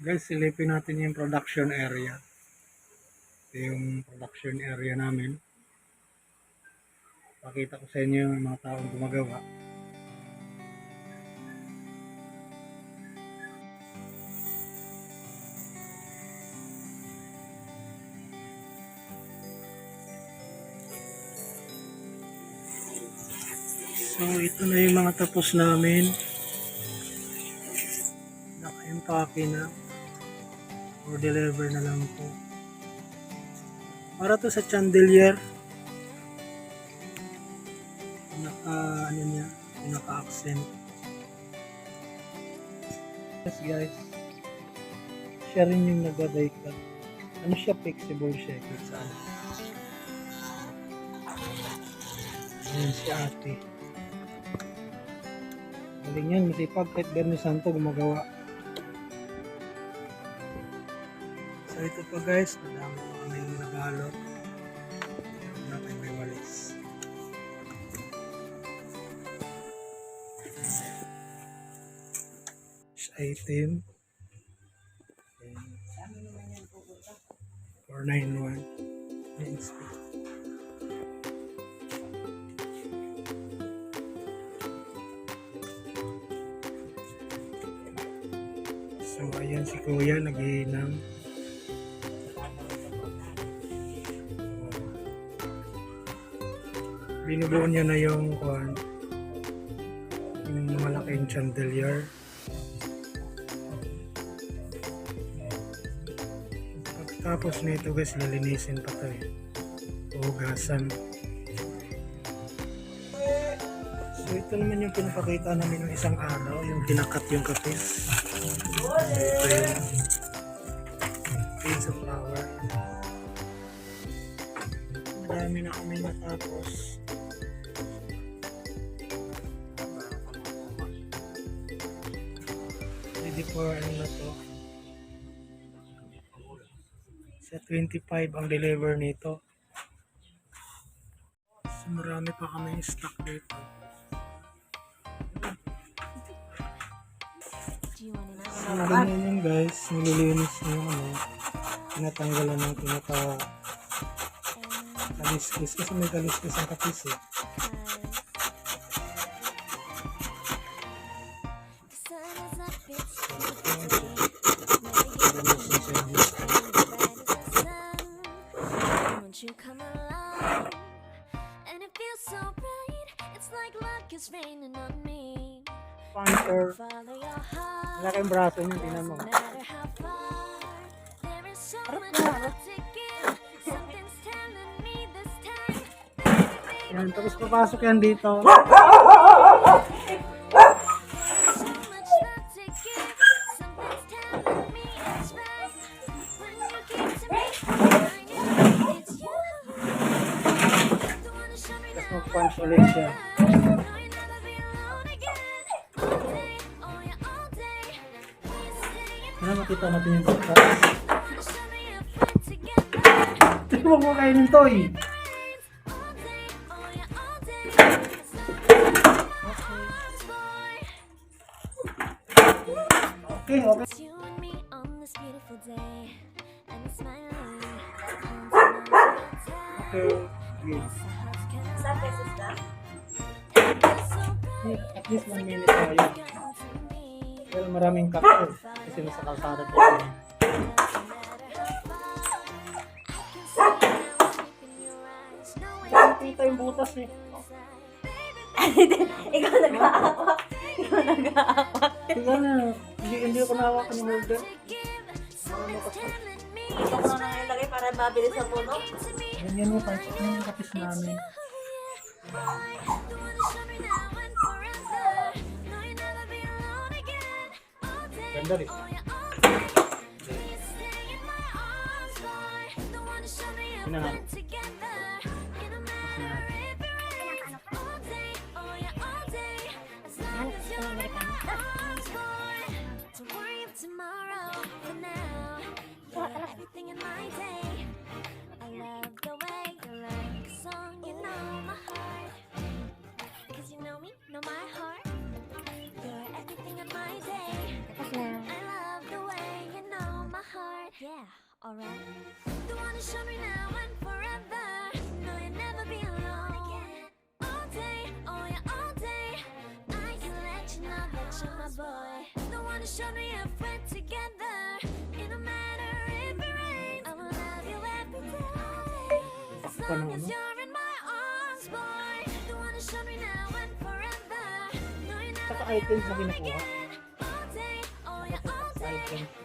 Guys, silipin natin yung production area. Ito yung production area namin. Pakita ko sa inyo yung mga taong gumagawa. So, ito na yung mga tapos namin. Naka-empake na. Or deliver na lang po. Para to sa chandelier. Naka-accent. Yes guys. Siya rin yung nagbabay ka. Ano siya? Flexible siya. Saan? Ayan si ate. Galing yan. Masipag. Kahit Bernie Santo gumagawa. So ito pa guys. Madami pa kami yung naghalot. Meron na tayo may walis. Item. 491. So ayan si kuya naghihinang. Binubuo niya na yung malaking chandelier. Tapos nito guys, lilinisin pa to eh. Hugasan. So ito naman yung pinapakita namin ng isang araw, yung kinakat yung kapis. Ito yung piece of flower. Madami na kami natapos. Ready for ano na to. Sa 25 ang deliver nito. So, marami pa kami stock dito. So, ganyan yun guys. Nililinis na yung tinatanggalan ng kaliskis. Kasi may kaliskis ang kapis eh. You come along and it feels so bright, it's like luck is raining on me. Panther. Follow your heart, Malaki yung braso niya, tingnan mo. no matter how far. There is so much love to give. Something's telling me this time. Yan, tapos papasok yan dito. So much love to give. Something's telling me it's right. When you give to me, I know it's you. Don't wanna show me Tapos now. mag-punch ulit siya. Ano makita natin yung bukas? Tignan mo kainin to eh. Okay, okay. Okay, good. At least 1 minute tayo. Pero maraming kapal kasi nasa kalsada po. Nakita yung butas eh. Ikaw nag-aapak. Ikaw nag-aapak. Tingnan na, hindi ako nahawakan ng holder. Ito ko na nilagay para mabilis sa puno. Ganyan mo, kahit yung kapis namin. Ganda rin. Yun na nga. Everything in my day, I love the way you like a song, you know my heart. 'Cause you know me, know my heart. You're everything in my day. I love the way you know alright? The one who showed me now and forever. No, you'll never be alone again. All day, oh yeah, all day. I can let you know that you're my boy. The one who showed me if we're together. It don't matter if it rains. I will love you every day. As long as you're in my arms, boy. The one who showed me now and forever. No, you'll never Saka be items na alone kinukuha. again. All day, oh yeah, all day. Items.